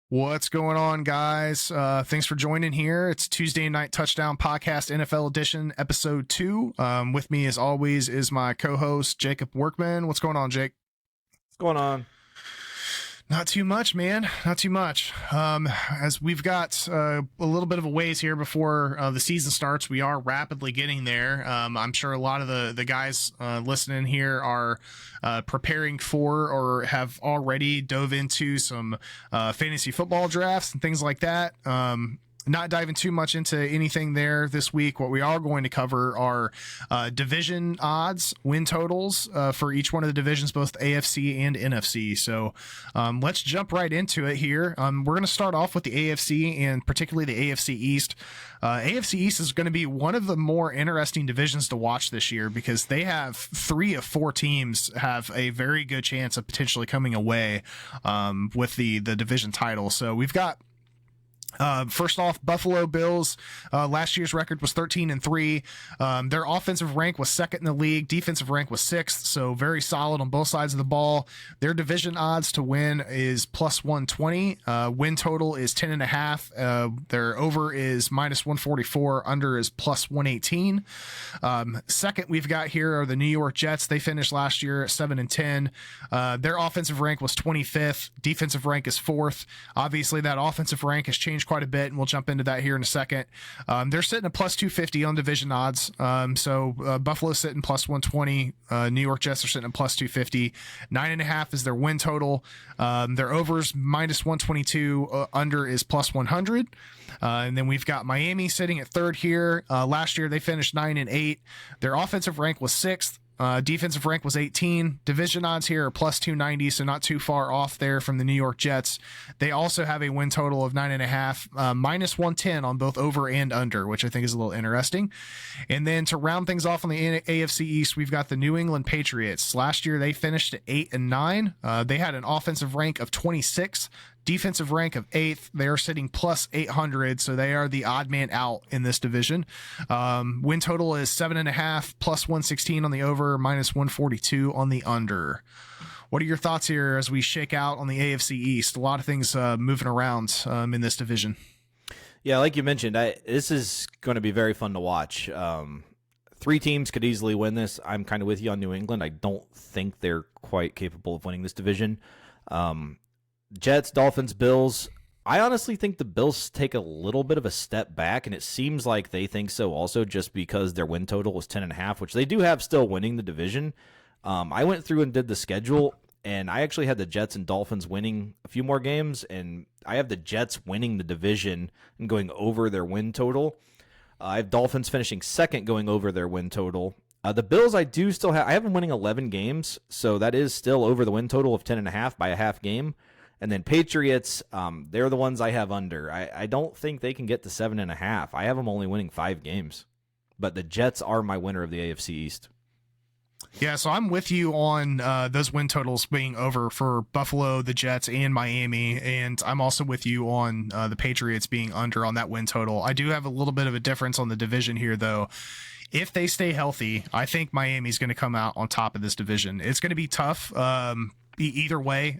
What's going on, guys? Thanks for joining here. It's Tuesday Night Touchdown Podcast NFL Edition, Episode 2. With me, as always, is my co-host, Jacob Workman. What's going on, Jake? What's going on? Not too much, man. Not too much. As we've got a little bit of a ways here before the season starts, we are rapidly getting there. I'm sure a lot of the guys listening here are preparing for or have already dove into some fantasy football drafts and things like that. Not diving too much into anything there this week. What we are going to cover are division odds, win totals for each one of the divisions, both AFC and NFC. So let's jump right into it here. We're going to start off with the AFC and particularly the AFC East. AFC East is going to be one of the more interesting divisions to watch this year because they have 3 of 4 teams have a very good chance of potentially coming away with the division title. So we've got first off, Buffalo Bills. Last year's record was 13-3. Their offensive rank was second in the league. Defensive rank was 6th, so very solid on both sides of the ball. Their division odds to win is plus 120. Win total is 10.5. Their over is minus 144. Under is plus 118. Second, we've got here are the New York Jets. They finished last year at 7-10. Their offensive rank was 25th. Defensive rank is 4th. Obviously, that offensive rank has changed quite a bit, and we'll jump into that here in a second. They're sitting at plus 250 on division odds. So Buffalo's sitting plus 120. New York Jets are sitting at plus 250. 9.5 is their win total. Their overs minus 122. Under is plus 100. And then we've got Miami sitting at third here. Last year they finished 9-8. Their offensive rank was 6th. Defensive rank was 18. Division odds here are plus 290, so not too far off there from the New York Jets. They also have a win total of 9.5, minus 110 on both over and under, which I think is a little interesting. And then to round things off on the AFC East, we've got the New England Patriots. Last year they finished at 8-9. They had an offensive rank of 26. Defensive rank of 8th. They are sitting plus 800, so they are the odd man out in this division. Win total is 7.5, plus 116 on the over, minus 142 on the under. What are your thoughts here as we shake out on the AFC East? A lot of things moving around in this division. Yeah, like you mentioned, this is going to be very fun to watch. 3 teams could easily win this. I'm kind of with you on New England. I don't think they're quite capable of winning this division. Jets, Dolphins, Bills. I honestly think the Bills take a little bit of a step back, and it seems like they think so also just because their win total was 10.5, which they do have still winning the division. I went through and did the schedule, and I actually had the Jets and Dolphins winning a few more games, and I have the Jets winning the division and going over their win total. I have Dolphins finishing second going over their win total. The Bills I do still have. I have them winning 11 games, so that is still over the win total of 10.5 by a half game. And then Patriots, they're the ones I have under. I don't think they can get to 7.5. I have them only winning 5 games. But the Jets are my winner of the AFC East. Yeah, so I'm with you on those win totals being over for Buffalo, the Jets, and Miami, and I'm also with you on the Patriots being under on that win total. I do have a little bit of a difference on the division here, though. If they stay healthy, I think Miami's going to come out on top of this division. It's going to be tough. Either way,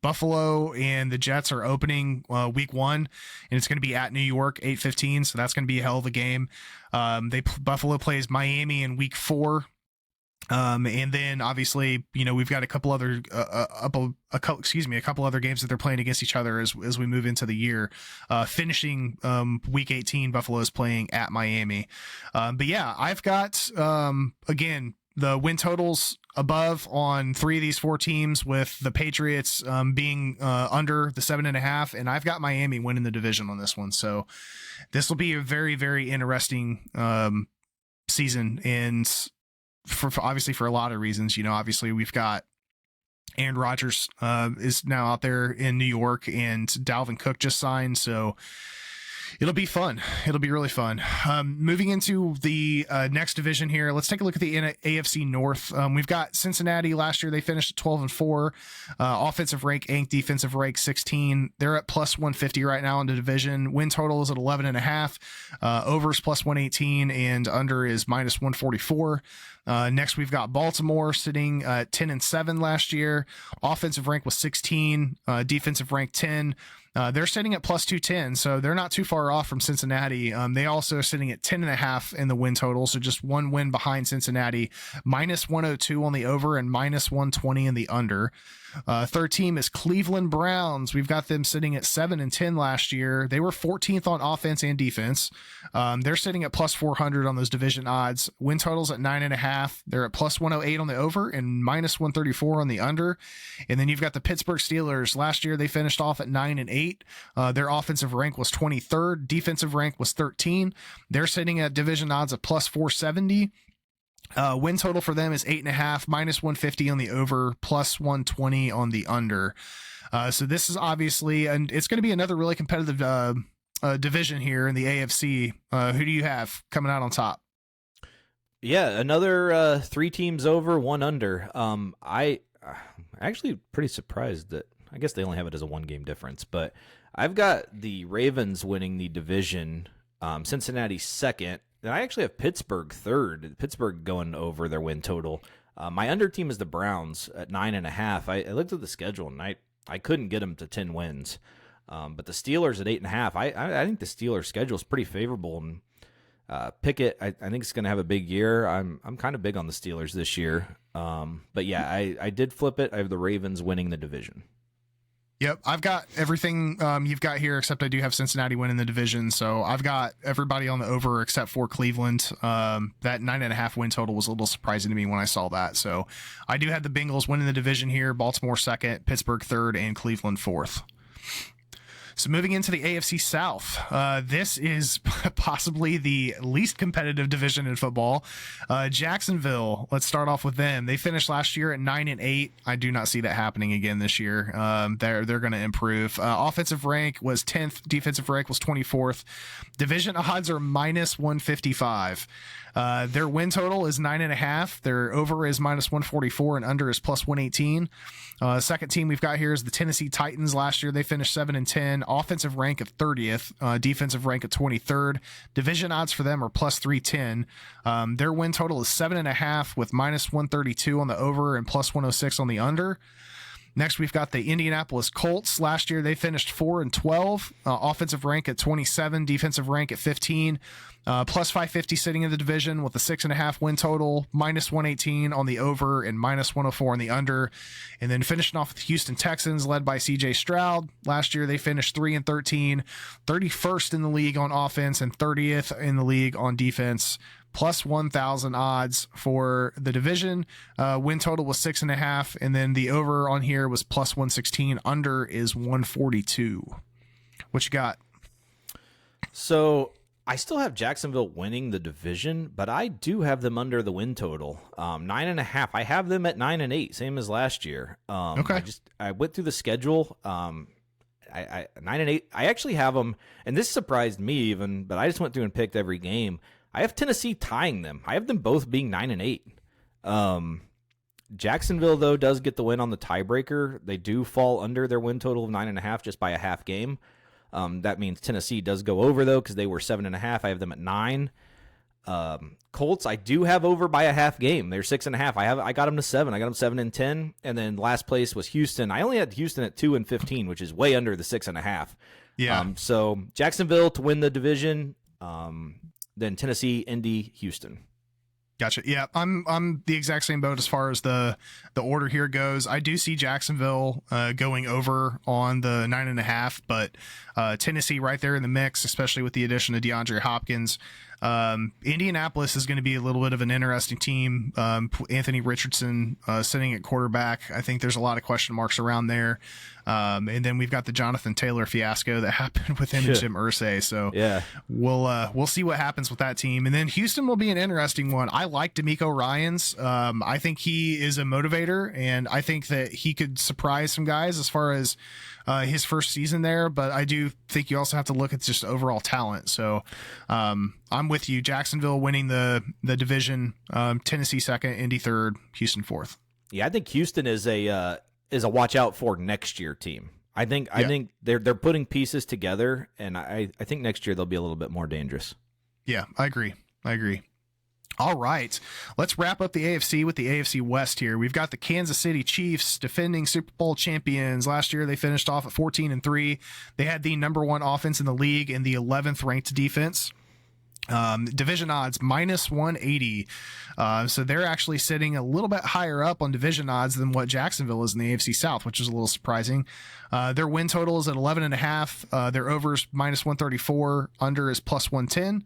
Buffalo and the Jets are opening week 1, and it's going to be at New York 8:15, so that's going to be a hell of a game. Buffalo plays Miami in week 4. And then obviously, we've got a couple other a couple other games that they're playing against each other as we move into the year. Finishing week 18, Buffalo is playing at Miami. But yeah, I've got again the win totals above on 3 of these 4 teams, with the Patriots being under the 7.5, and I've got Miami winning the division on this one. So this will be a very, very interesting season, and for obviously for a lot of reasons. Obviously we've got Aaron Rodgers is now out there in New York, and Dalvin Cook just signed, so It'll be fun. It'll be really fun. Moving into the next division here, let's take a look at the AFC North. We've got Cincinnati. Last year they finished at 12-4, offensive rank 8, defensive rank 16. They're at plus 150 right now in the division. Win total is at 11.5. Overs plus 118 and under is minus 144. Next, we've got Baltimore sitting at 10-7 last year. Offensive rank was 16, defensive rank 10. They're sitting at plus 210, so they're not too far off from Cincinnati. They also are sitting at 10.5 in the win total, so just one win behind Cincinnati. Minus 102 on the over and minus 120 in the under. Third team is Cleveland Browns. We've got them sitting at 7-10 last year. They were 14th on offense and defense. They're sitting at plus 400 on those division odds. Win totals at 9.5. They're at plus 108 on the over and minus 134 on the under. And then you've got the Pittsburgh Steelers. Last year they finished off at 9-8. Their offensive rank was 23rd. Defensive rank was 13. They're sitting at division odds of plus 470. Win total for them is 8.5, minus 150 on the over, plus 120 on the under. So this is obviously, and it's going to be another really competitive division here in the AFC. Who do you have coming out on top? Yeah, another 3 teams over, 1 under. I actually pretty surprised that, I guess they only have it as a 1-game difference, but I've got the Ravens winning the division, Cincinnati second. And I actually have Pittsburgh third. Pittsburgh going over their win total. My under team is the Browns at 9.5. I looked at the schedule and I couldn't get them to 10 wins. But the Steelers at 8.5. I think the Steelers' schedule is pretty favorable. And Pickett, I think it's going to have a big year. I'm kind of big on the Steelers this year. But yeah, I did flip it. I have the Ravens winning the division. Yep, I've got everything you've got here, except I do have Cincinnati winning the division. So I've got everybody on the over except for Cleveland. That 9.5 win total was a little surprising to me when I saw that. So I do have the Bengals winning the division here, Baltimore second, Pittsburgh third, and Cleveland fourth. So moving into the AFC South, this is possibly the least competitive division in football. Jacksonville, let's start off with them. They finished last year at 9-8. I do not see that happening again this year. They're going to improve. Offensive rank was 10th. Defensive rank was 24th. Division odds are minus 155. Their win total is 9.5. Their over is minus 144 and under is plus 118. Second team we've got here is the Tennessee Titans. Last year they finished 7-10. Offensive rank of 30th. Defensive rank of 23rd. Division odds for them are plus 310. Their win total is 7.5 with minus 132 on the over and plus 106 on the under. Next, we've got the Indianapolis Colts. Last year, they finished 4-12. Offensive rank at 27, defensive rank at 15, plus 550 sitting in the division with a 6.5 win total, minus 118 on the over and minus 104 on the under. And then finishing off with the Houston Texans, led by CJ Stroud. Last year, they finished 3-13, 31st in the league on offense and 30th in the league on defense. Plus 1,000 odds for the division. Win total was 6.5, and then the over on here was plus 116. Under is 142. What you got? So I still have Jacksonville winning the division, but I do have them under the win total. 9.5. I have them at 9-8, same as last year. Okay. I went through the schedule. I 9-8. I actually have them, and this surprised me even, but I just went through and picked every game. I have Tennessee tying them. I have them both being 9-8. Jacksonville, though, does get the win on the tiebreaker. They do fall under their win total of 9.5 just by a half game. That means Tennessee does go over, though, because they were 7.5. I have them at 9. Colts, I do have over by a half game. They're 6.5. I got them to 7. I got them 7-10. And then last place was Houston. I only had Houston at 2-15, which is way under the 6.5. Yeah. So Jacksonville to win the division. Then Tennessee, Indy, Houston. Gotcha. Yeah, I'm the exact same boat as far as the order here goes. I do see Jacksonville going over on the 9.5, but Tennessee right there in the mix, especially with the addition of DeAndre Hopkins. Indianapolis is going to be a little bit of an interesting team. Anthony Richardson sitting at quarterback. I think there's a lot of question marks around there. And then we've got the Jonathan Taylor fiasco that happened with him and Jim Irsay. So yeah, we'll see what happens with that team. And then Houston will be an interesting one. I like D'Amico Ryans. I think he is a motivator, and I think that he could surprise some guys as far as his first season there. But I do think you also have to look at just overall talent. So I'm with you. Jacksonville winning the division, Tennessee second, Indy third, Houston fourth. Yeah, I think Houston is a watch out for next year team. I think they're putting pieces together, and I think next year they'll be a little bit more dangerous. Yeah, I agree. All right, let's wrap up the AFC with the AFC West here. We've got the Kansas City Chiefs, defending Super Bowl champions. Last year they finished off at 14-3. They had the number one offense in the league and the 11th ranked defense. Division odds -180. So they're actually sitting a little bit higher up on division odds than what Jacksonville is in the AFC South, which is a little surprising. Their win total is at 11.5. Their overs -134. Under is +110.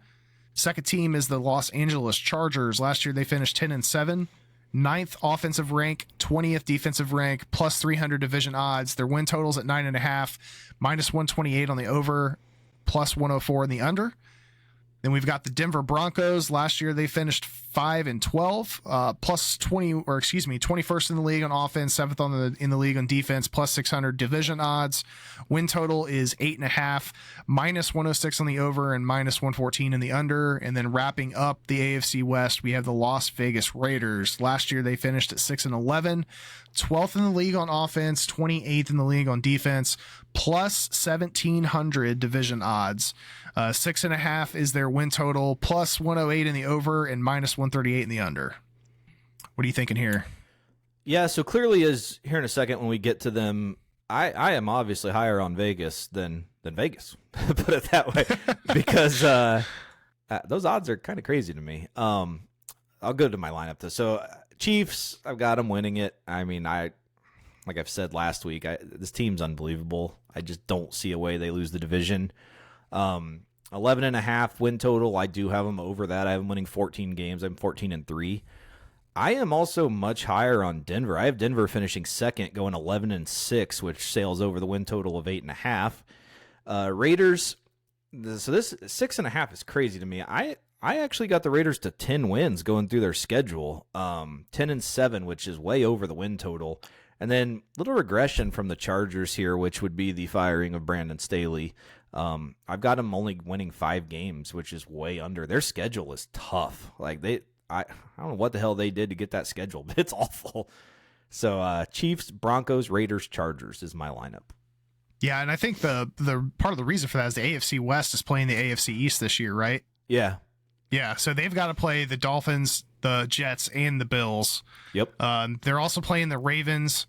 Second team is the Los Angeles Chargers. Last year they finished 10-7. 9th offensive rank, 20th defensive rank, +300 division odds. Their win totals at 9.5, -128 on the over, +104 in the under. Then we've got the Denver Broncos. Last year they finished 5-12, +21st in the league on offense, 7th in the league on defense, +600 division odds. Win total is 8.5, -106 on the over and -114 in the under. And then wrapping up the AFC West, we have the Las Vegas Raiders. Last year they finished at 6-11, 12th in the league on offense, 28th in the league on defense, +1,700 division odds. 6.5 is their win total, +108 in the over and -138 in the under. What are you thinking here? Yeah, so clearly, as here in a second when we get to them, I am obviously higher on Vegas than Vegas, put it that way, because those odds are kind of crazy to me. I'll go to my lineup though. So Chiefs, I've got them winning it. I mean, like I've said last week, this team's unbelievable. I just don't see a way they lose the division. 11.5 win total. I do have them over that. I have them winning 14 games. I'm 14-3. I am also much higher on Denver. I have Denver finishing second, going 11-6, which sails over the win total of 8.5. Raiders. So this 6.5 is crazy to me. I actually got the Raiders to 10 wins going through their schedule. 10-7, which is way over the win total. And then little regression from the Chargers here, which would be the firing of Brandon Staley. I've got them only winning 5 games, which is way under. Their schedule is tough. Like I don't know what the hell they did to get that schedule, but it's awful. So Chiefs, Broncos, Raiders, Chargers is my lineup. Yeah, and I think the part of the reason for that is the AFC West is playing the AFC East this year, right? Yeah. Yeah, so they've got to play the Dolphins, the Jets, and the Bills. Yep. They're also playing the Ravens.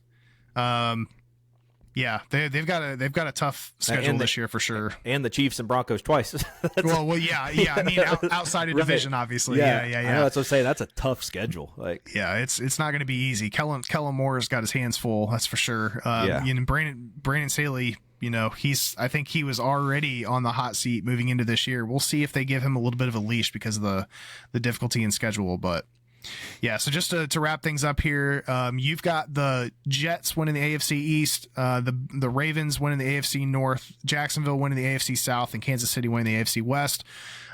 Yeah, they've got a tough schedule this year for sure. And the Chiefs and Broncos twice. well, yeah. I mean, outside of division, obviously. Yeah. I know, that's what I'm saying. That's a tough schedule. Like, yeah, it's not going to be easy. Kellen Moore's got his hands full. That's for sure. Brandon Staley. I think he was already on the hot seat moving into this year. We'll see if they give him a little bit of a leash because of the difficulty in schedule, but. Yeah, so just to wrap things up here, you've got the Jets winning the AFC East, the Ravens winning the AFC North, Jacksonville winning the AFC South, and Kansas City winning the AFC West.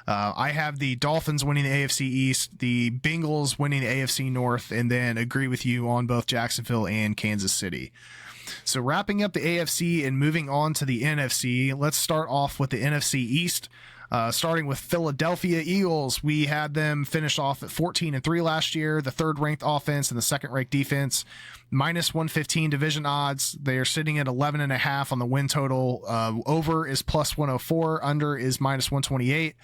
I have the Dolphins winning the AFC East, the Bengals winning the AFC North, and then agree with you on both Jacksonville and Kansas City. So wrapping up the AFC and moving on to the NFC, let's start off with the NFC East. Starting with Philadelphia Eagles, we had them finish off at 14-3 last year, the 3rd ranked offense and the 2nd ranked defense, -115 division odds. They are sitting at 11.5 on the win total. Over is +104, under is -128.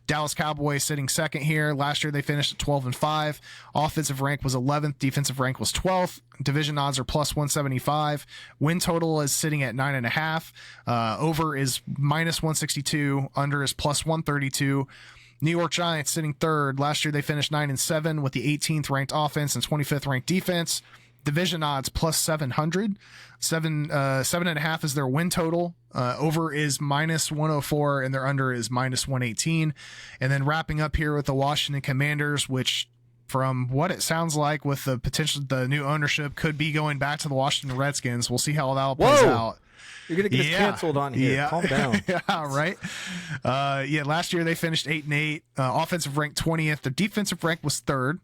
Dallas Cowboys sitting second here. Last year they finished at 12-5. Offensive rank was 11th, defensive rank was 12th. Division odds are +175. Win total is sitting at 9.5. Over is -162. Under is +132. New York Giants sitting 3rd. Last year they finished 9-7 with the 18th ranked offense and 25th ranked defense. Division odds plus 700. 7.5 is their win total. Over is minus 104, and their under is minus 118. And then wrapping up here with the Washington Commanders, which from what it sounds like with the potential, the new ownership could be going back to the Washington Redskins. We'll see how that all plays out. You're going to get us canceled on here. Yeah. Calm down. Yeah, right. Last year they finished 8-8. Offensive rank 20th. Their defensive rank was 3rd.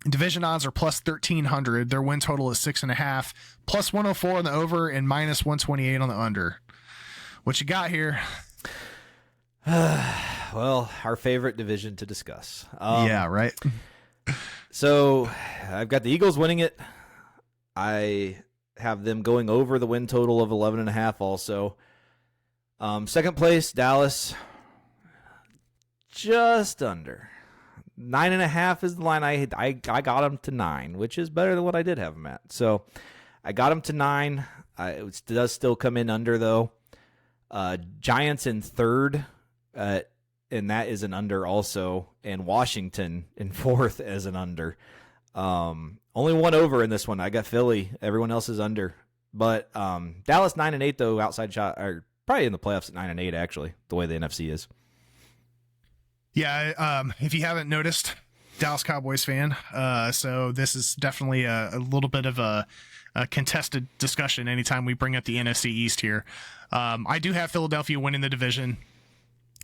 Division odds are plus 1,300. Their win total is 6.5. Plus 104 on the over and minus 128 on the under. What you got here? Well, our favorite division to discuss. Yeah, right. So I've got the Eagles winning it. I have them going over the win total of 11.5 also. Second place, Dallas. Just under. 9.5 is the line. I got them to 9, which is better than what I did have them at. So I got them to 9. It does still come in under, though. Giants in 3rd, and that is an under also. And Washington in 4th as an under. Only one over in this one. I got Philly. Everyone else is under. But Dallas 9-8, though, outside shot, are probably in the playoffs at 9-8, actually, the way the NFC is. Yeah, if you haven't noticed, Dallas Cowboys fan. So this is definitely a little bit of a contested discussion anytime we bring up the NFC East here. I do have Philadelphia winning the division.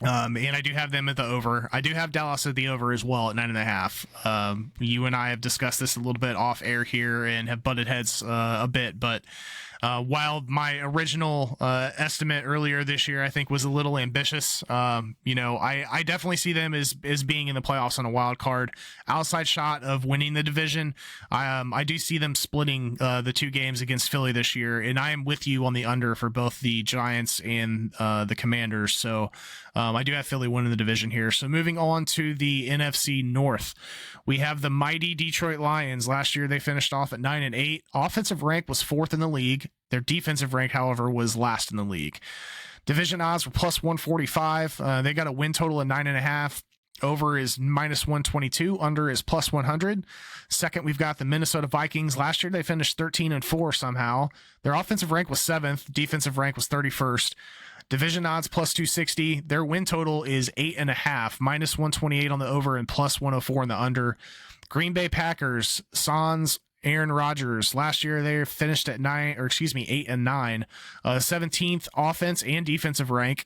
And I do have them at the over. I do have Dallas at the over as well at 9.5. You and I have discussed this a little bit off air here and have butted heads a bit, but while my original estimate earlier this year I think was a little ambitious, I definitely see them as being in the playoffs on a wild card. Outside shot of winning the division, I do see them splitting the 2 games against Philly this year, and I am with you on the under for both the Giants and the Commanders. So I do have Philly winning the division here. So moving on to the NFC North, we have the mighty Detroit Lions. Last year they finished off at 9-8. Offensive rank was 4th in the league. Their defensive rank, however, was last in the league. Division odds were plus 145. They got a win total of 9.5. Over is minus 122. Under is plus 100. Second, we've got the Minnesota Vikings. Last year they finished 13-4 somehow. Their offensive rank was 7th. Defensive rank was 31st. Division odds plus 260. Their win total is 8.5, minus 128 on the over and plus 104 on the under. Green Bay Packers, Sans, Aaron Rodgers. Last year they finished at 8 and 9, 17th offense and defensive rank.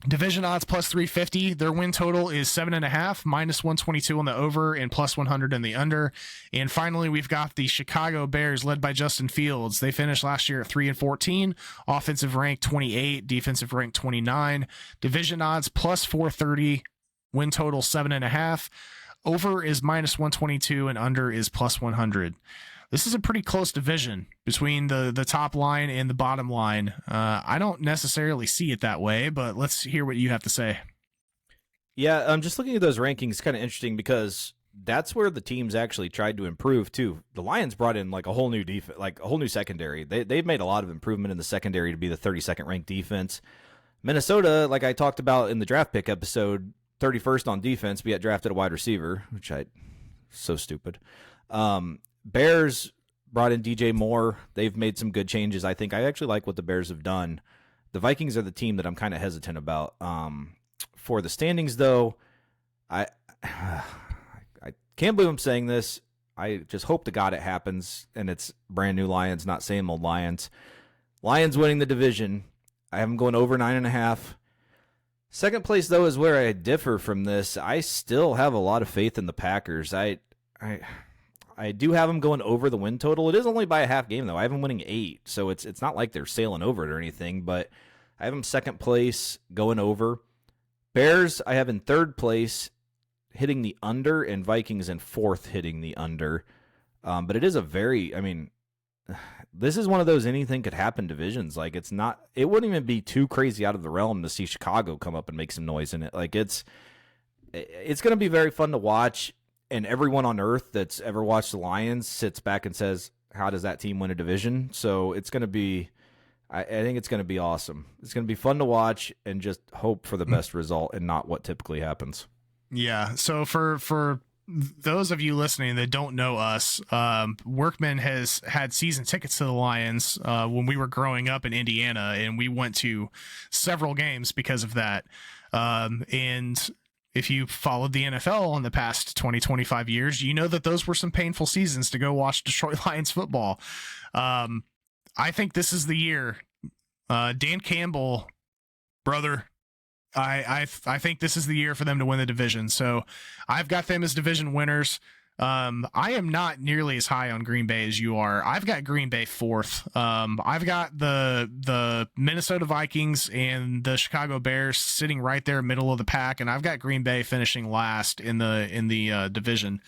Division odds plus 350. Their win total is 7.5, minus 122 on the over and plus 100 on the under. And finally, we've got the Chicago Bears led by Justin Fields. They finished last year at 3-14, offensive rank 28, defensive rank 29. Division odds plus 430, win total 7.5. Over is minus 122 and under is plus 100. This is a pretty close division between the top line and the bottom line. I don't necessarily see it that way, but let's hear what you have to say. Yeah, I'm just looking at those rankings. It's kind of interesting because that's where the teams actually tried to improve too. The Lions brought in like a whole new defense, like a whole new secondary. They've made a lot of improvement in the secondary to be the 32nd ranked defense. Minnesota, like I talked about in the draft pick episode, 31st on defense, but yet drafted a wide receiver, which so stupid. Bears brought in DJ Moore. They've made some good changes. I think I actually like what the Bears have done. The Vikings are the team that I'm kind of hesitant about. For the standings, though, I can't believe I'm saying this. I just hope to God it happens, and it's brand new Lions, not same old Lions. Lions winning the division. I have them going over 9.5. Second place, though, is where I differ from this. I still have a lot of faith in the Packers. I do have them going over the win total. It is only by a half game, though. I have them winning 8, so it's not like they're sailing over it or anything, but I have them second place going over. Bears, I have in third place hitting the under, and Vikings in 4th hitting the under. But it is this is one of those anything could happen divisions. Like, it wouldn't even be too crazy out of the realm to see Chicago come up and make some noise in it. Like, it's going to be very fun to watch. And everyone on earth that's ever watched the Lions sits back and says, how does that team win a division? So it's going to be, I think it's going to be awesome. It's going to be fun to watch and just hope for the best result and not what typically happens. Yeah. So for those of you listening that don't know us, Workman has had season tickets to the Lions when we were growing up in Indiana, and we went to several games because of that. And if you followed the NFL in the past 20, 25 years, you know that those were some painful seasons to go watch Detroit Lions football. I think this is the year. Dan Campbell, brother, I think this is the year for them to win the division. So I've got them as division winners. I am not nearly as high on Green Bay as you are. I've got Green Bay fourth. I've got the Minnesota Vikings and the Chicago Bears sitting right there middle of the pack, and I've got Green Bay finishing last in the division.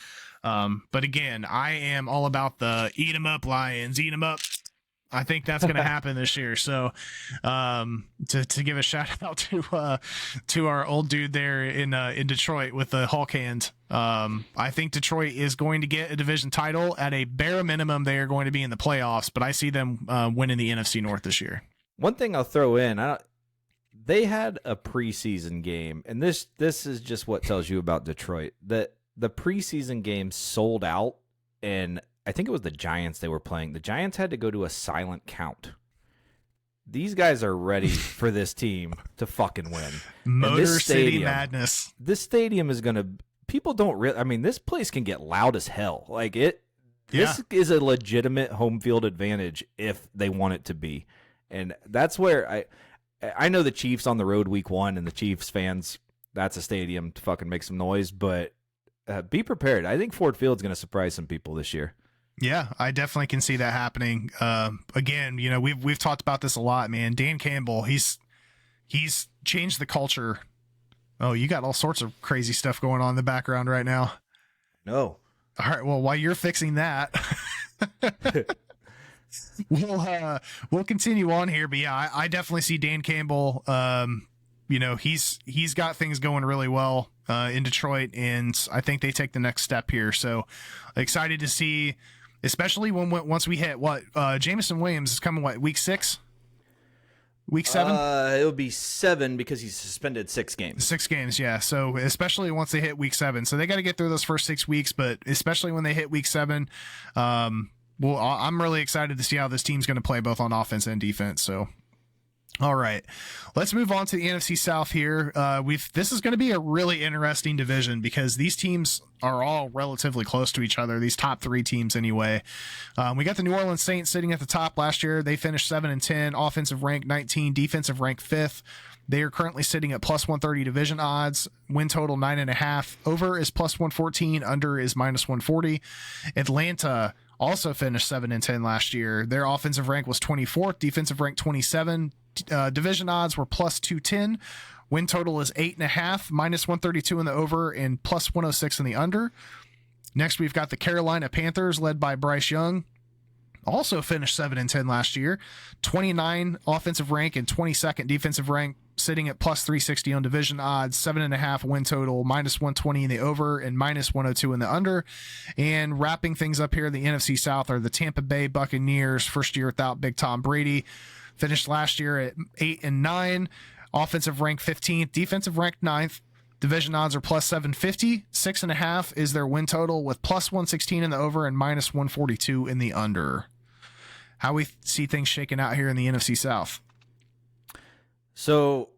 But again, I am all about the eat 'em up Lions, eat 'em up. I think that's going to happen this year. So, to give a shout out to our old dude there in Detroit with the Hulk hand, I think Detroit is going to get a division title. At a bare minimum, they are going to be in the playoffs. But I see them winning the NFC North this year. One thing I'll throw in, they had a preseason game, and this is just what tells you about Detroit. The preseason game sold out, and I think it was the Giants they were playing. The Giants had to go to a silent count. These guys are ready for this team to fucking win. Motor City Madness. This stadium is going to... People don't really... I mean, this place can get loud as hell. Like, this is a legitimate home field advantage if they want it to be. And that's where I know the Chiefs on the road week 1, and the Chiefs fans, that's a stadium to fucking make some noise, but be prepared. I think Ford Field's going to surprise some people this year. Yeah, I definitely can see that happening. Again, we've talked about this a lot, man. Dan Campbell, he's changed the culture. Oh, you got all sorts of crazy stuff going on in the background right now. No. All right. Well, while you're fixing that, we'll continue on here. But yeah, I definitely see Dan Campbell. He's got things going really well in Detroit, and I think they take the next step here. So excited to see. Especially once we hit Jameson Williams is coming week 6, week 7. It'll be 7 because he's suspended 6 games. 6 games, yeah. So especially once they hit week 7, so they got to get through those first 6 weeks. But especially when they hit week 7, I'm really excited to see how this team's going to play both on offense and defense. So. All right, let's move on to the NFC South here. This is going to be a really interesting division because these teams are all relatively close to each other. These top 3 teams, anyway. We got the New Orleans Saints sitting at the top last year. They finished 7-10, offensive rank 19, defensive rank 5th. They are currently sitting at plus 130 division odds. Win total 9.5. Over is plus 114. Under is minus 140. Atlanta also finished 7-10 last year. Their offensive rank was 24th, defensive rank 27. Division odds were plus 210. Win total is 8.5, minus 132 in the over, and plus 106 in the under. Next, we've got the Carolina Panthers, led by Bryce Young. Also finished 7-10 last year. 29 offensive rank and 22nd defensive rank, sitting at plus 360 on division odds. 7.5 win total, minus 120 in the over, and minus 102 in the under. And wrapping things up here in the NFC South are the Tampa Bay Buccaneers, first year without Big Tom Brady. Finished last year at 8-9, offensive rank 15th, defensive rank 9th. Division odds are plus 750. 6.5 is their win total, with plus 116 in the over and minus 142 in the under. How we see things shaking out here in the NFC South? So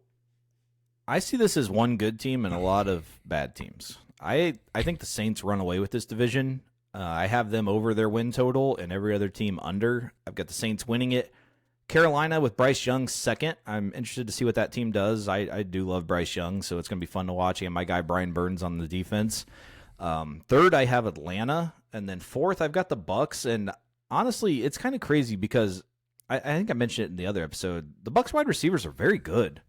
I see this as one good team and a lot of bad teams. I think the Saints run away with this division. I have them over their win total and every other team under. I've got the Saints winning it. Carolina with Bryce Young second. I'm interested to see what that team does. I do love Bryce Young, so it's going to be fun to watch. And my guy Brian Burns on the defense. Third, I have Atlanta, and then fourth, I've got the Bucks. And honestly, it's kind of crazy because I think I mentioned it in the other episode. The Bucks wide receivers are very good,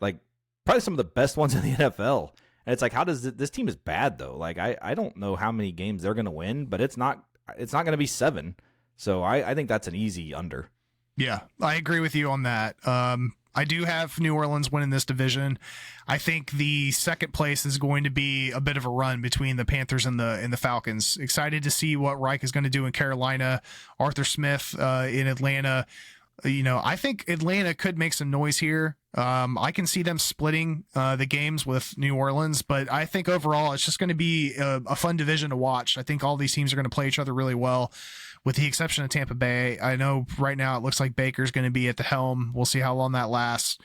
like probably some of the best ones in the NFL. And it's like, how does this team is bad though? Like I don't know how many games they're going to win, but it's not going to be 7. So I think that's an easy under. Yeah, I agree with you on that. I do have New Orleans winning this division. I think the second place is going to be a bit of a run between the Panthers and the Falcons. Excited to see what Reich is going to do in Carolina. Arthur Smith in Atlanta. I think Atlanta could make some noise here. I can see them splitting the games with New Orleans, but I think overall it's just going to be a fun division to watch. I think all these teams are going to play each other really well, with the exception of Tampa Bay. I know right now it looks like Baker's going to be at the helm. We'll see how long that lasts.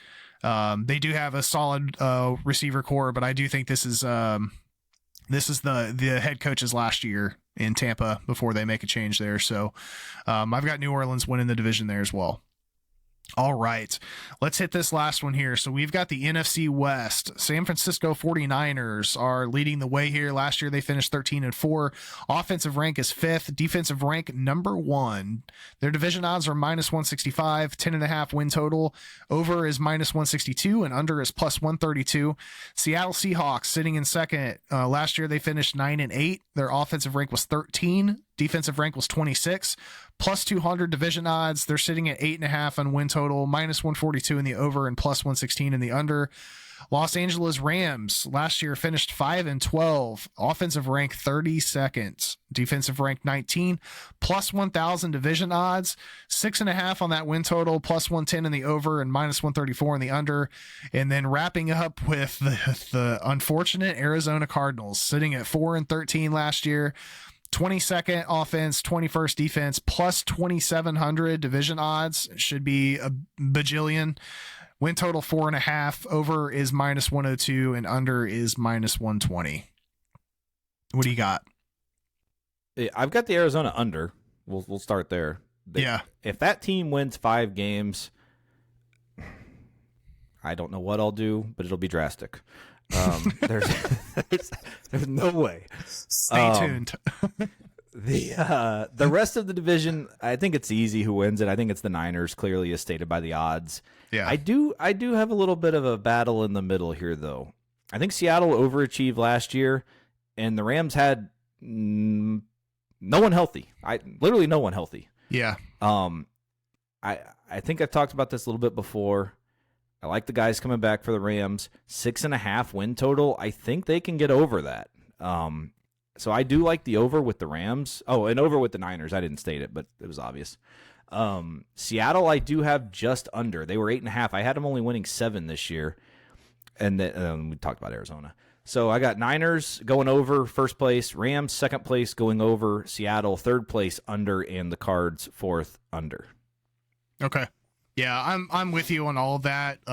They do have a solid receiver core, but I do think this is the head coach's last year in Tampa before they make a change there. So I've got New Orleans winning the division there as well. All right, let's hit this last one here. So we've got the NFC West. San Francisco 49ers are leading the way here. Last year they finished 13-4. Offensive rank is 5th. Defensive rank number 1. Their division odds are -165, 10.5 win total. Over is -162 and under is +132. Seattle Seahawks sitting in second. Last year they finished 9-8. Their offensive rank was 13. Defensive rank was 26. +200 division odds. They're sitting at 8.5 on win total, -142 in the over and +116 in the under. Los Angeles Rams last year finished 5-12. Offensive rank 32nd. Defensive rank 19. +1,000 division odds. 6.5 on that win total, +110 in the over and -134 in the under. And then wrapping up with the unfortunate Arizona Cardinals sitting at 4-13 last year. 22nd offense, 21st defense, +2,700 division odds. Should be a bajillion. Win total 4.5. Over is -102 and under is -120. What do you got? I've got the Arizona under. We'll start there. Yeah. If that team wins 5 games, I don't know what I'll do, but it'll be drastic. There's no way. Stay tuned. The rest of the division, I think it's easy who wins it. I think it's the Niners, clearly as stated by the odds. Yeah. I do have a little bit of a battle in the middle here, though. I think Seattle overachieved last year, and the Rams had no one healthy. Literally no one healthy. Yeah. I think I've talked about this a little bit before. I like the guys coming back for the Rams. 6.5 win total. I think they can get over that. So I do like the over with the Rams. Oh, and over with the Niners. I didn't state it, but it was obvious. Seattle, I do have just under. They were 8.5. I had them only winning 7 this year. And then we talked about Arizona. So I got Niners going over first place, Rams second place going over, Seattle third place under, and the Cards fourth under. Okay. Yeah, I'm with you on all of that.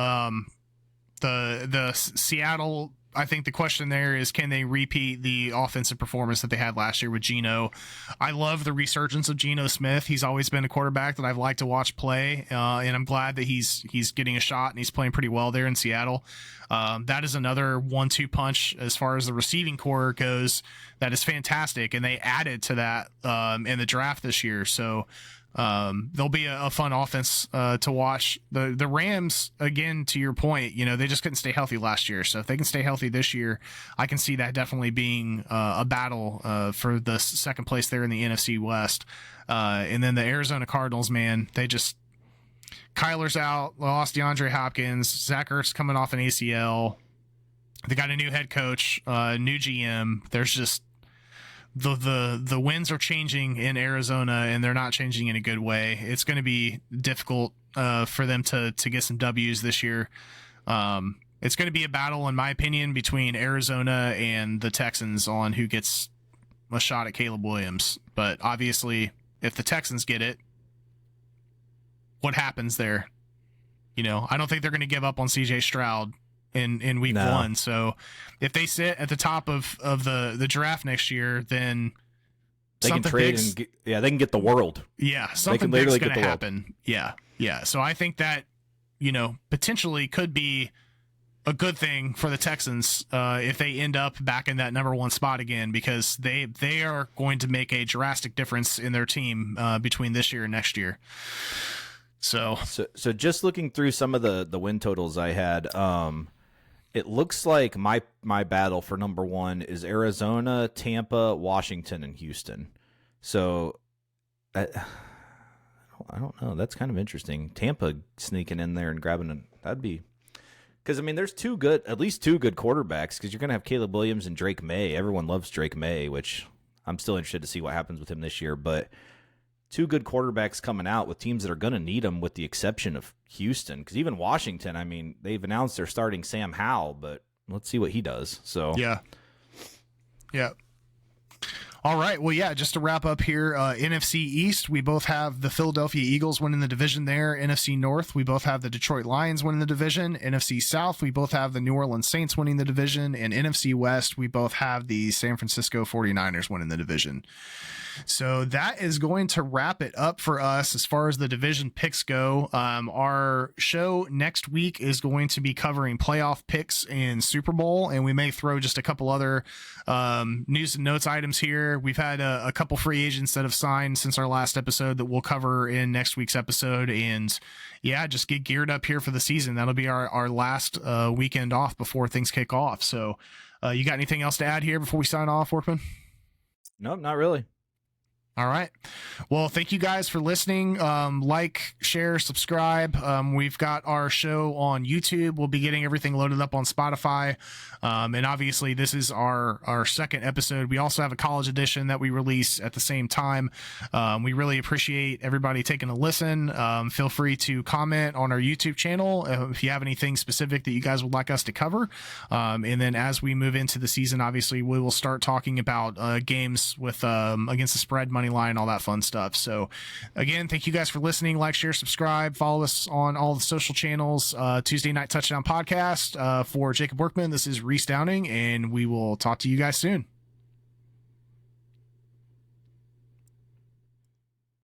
The Seattle, I think the question there is, can they repeat the offensive performance that they had last year with Geno? I love the resurgence of Geno Smith. He's always been a quarterback that I've liked to watch play, and I'm glad that he's getting a shot and he's playing pretty well there in Seattle. That is another 1-2 punch as far as the receiving core goes. That is fantastic, and they added to that in the draft this year. So there'll be a fun offense to watch. The Rams, again, to your point, they just couldn't stay healthy last year. So if they can stay healthy this year, I can see that definitely being a battle for the second place there in the NFC West. And then the Arizona Cardinals, man, Kyler's out, lost DeAndre Hopkins, Zach Ertz coming off an ACL. They got a new head coach, new GM. There's just the winds are changing in Arizona, and they're not changing in a good way. It's going to be difficult for them to get some W's this year. It's going to be a battle, in my opinion, between Arizona and the Texans on who gets a shot at Caleb Williams. But obviously, if the Texans get it, what happens there? I don't think they're going to give up on CJ Stroud in week 1. So if they sit at the top of the draft next year, then they can trade they can get the world. Yeah, something big's going to happen. Yeah. So I think that potentially could be a good thing for the Texans if they end up back in that number 1 spot again, because they are going to make a drastic difference in their team between this year and next year. So just looking through some of the win totals I had, it looks like my battle for number 1 is Arizona, Tampa, Washington, and Houston. So I don't know. That's kind of interesting. Tampa sneaking in there and grabbing that'd be, because there's at least two good quarterbacks, because you're going to have Caleb Williams and Drake May. Everyone loves Drake May, which I'm still interested to see what happens with him this year. But two good quarterbacks coming out with teams that are going to need them, with the exception of Houston. Because even Washington, I mean, they've announced they're starting Sam Howell, but let's see what he does. So yeah. All right. Well, yeah, just to wrap up here, NFC East, we both have the Philadelphia Eagles winning the division there. NFC North, we both have the Detroit Lions winning the division. NFC South, we both have the New Orleans Saints winning the division. And NFC West, we both have the San Francisco 49ers winning the division. So that is going to wrap it up for us as far as the division picks go. Our show next week is going to be covering playoff picks and Super Bowl, and we may throw just a couple other news and notes items here. We've had a couple free agents that have signed since our last episode that we'll cover in next week's episode. And yeah, just get geared up here for the season. That'll be our last weekend off before things kick off. So you got anything else to add here before we sign off, Workman? Nope, not really. All right. Well, thank you guys for listening. Like, share, subscribe. We've got our show on YouTube. We'll be getting everything loaded up on Spotify. And obviously, this is our second episode. We also have a college edition that we release at the same time. We really appreciate everybody taking a listen. Feel free to comment on our YouTube channel if you have anything specific that you guys would like us to cover. And then as we move into the season, obviously, we will start talking about games with against the spread, money line, all that fun stuff. So again, thank you guys for listening. Like, share, subscribe, follow us on all the social channels. Tuesday Night Touchdown Podcast for Jacob Workman. This is Reese Downing, and we will talk to you guys soon.